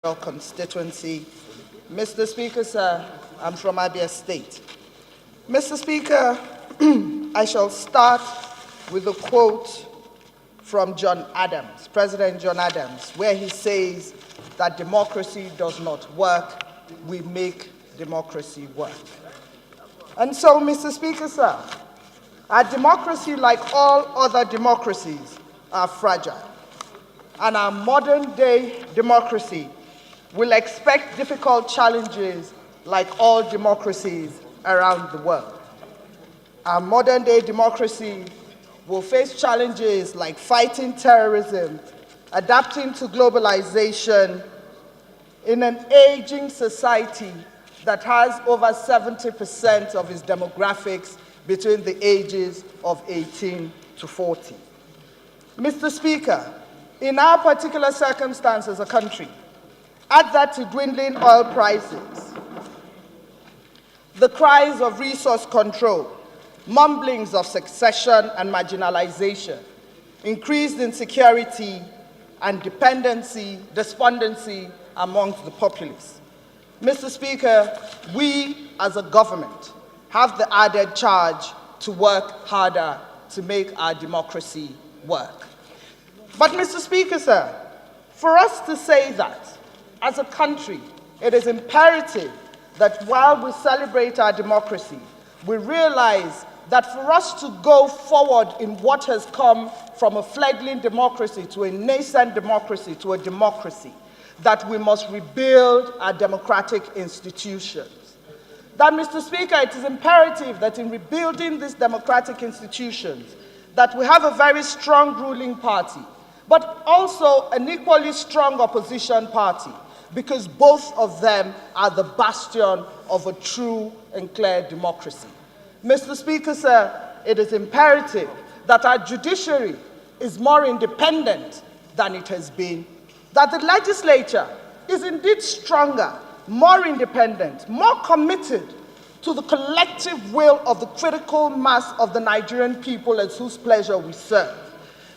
constituency. Mr. Speaker, sir, I'm from Abia State. Mr. Speaker, I shall start with a quote from John Adams, President John Adams, where he says that democracy does not work, we make democracy work. And so, Mr. Speaker, sir, our democracy, like all other democracies, are fragile. And our modern-day democracy will expect difficult challenges like all democracies around the world. Our modern-day democracy will face challenges like fighting terrorism, adapting to globalization in an aging society that has over 70% of its demographics between the ages of 18 to 40. Mr. Speaker, in our particular circumstance as a country, add that to dwindling oil prices, the cries of resource control, mumblings of secession and marginalization, increased insecurity and despondency amongst the populace. Mr. Speaker, we as a government have the added charge to work harder to make our democracy work. But Mr. Speaker, sir, for us to say that, as a country, it is imperative that while we celebrate our democracy, we realize that for us to go forward in what has come from a fledgling democracy to a nascent democracy to a democracy, that we must rebuild our democratic institutions. That, Mr. Speaker, it is imperative that in rebuilding these democratic institutions, that we have a very strong ruling party, but also an equally strong opposition party, because both of them are the bastion of a true and clear democracy. Mr. Speaker, sir, it is imperative that our judiciary is more independent than it has been, that the legislature is indeed stronger, more independent, more committed to the collective will of the critical mass of the Nigerian people as whose pleasure we serve.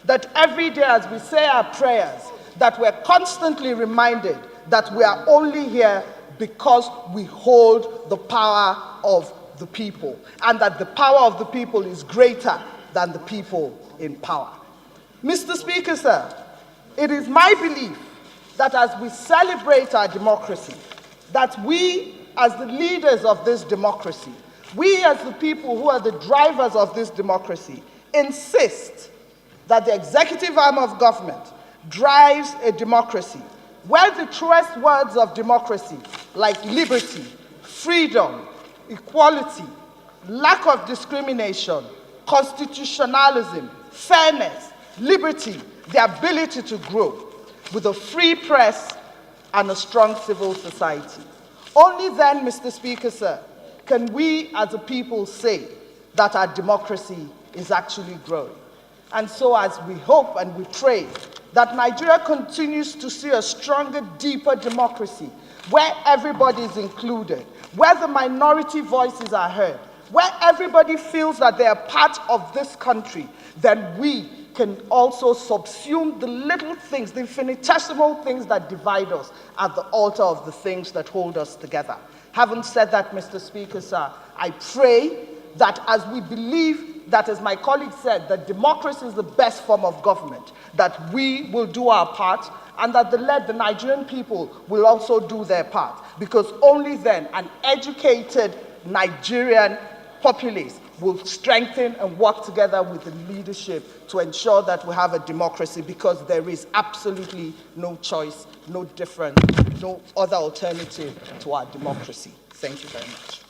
That every day as we say our prayers, that we're constantly reminded that we are only here because we hold the power of the people, and that the power of the people is greater than the people in power. Mr. Speaker, sir, it is my belief that as we celebrate our democracy, that we as the leaders of this democracy, we as the people who are the drivers of this democracy, insist that the executive arm of government drives a democracy where the truest words of democracy, like liberty, freedom, equality, lack of discrimination, constitutionalism, fairness, liberty, the ability to grow, with a free press and a strong civil society. Only then, Mr. Speaker, sir, can we as a people say that our democracy is actually growing. And so as we hope and we pray that Nigeria continues to see a stronger, deeper democracy, where everybody is included, where the minority voices are heard, where everybody feels that they are part of this country, then we can also subsume the little things, the infinitesimal things that divide us at the altar of the things that hold us together. Having said that, Mr. Speaker, sir, I pray that as we believe that, as my colleague said, that democracy is the best form of government, that we will do our part, and that the Nigerian people will also do their part, because only then an educated Nigerian populace will strengthen and work together with the leadership to ensure that we have a democracy, because there is absolutely no choice, no different, no other alternative to our democracy. Thank you very much.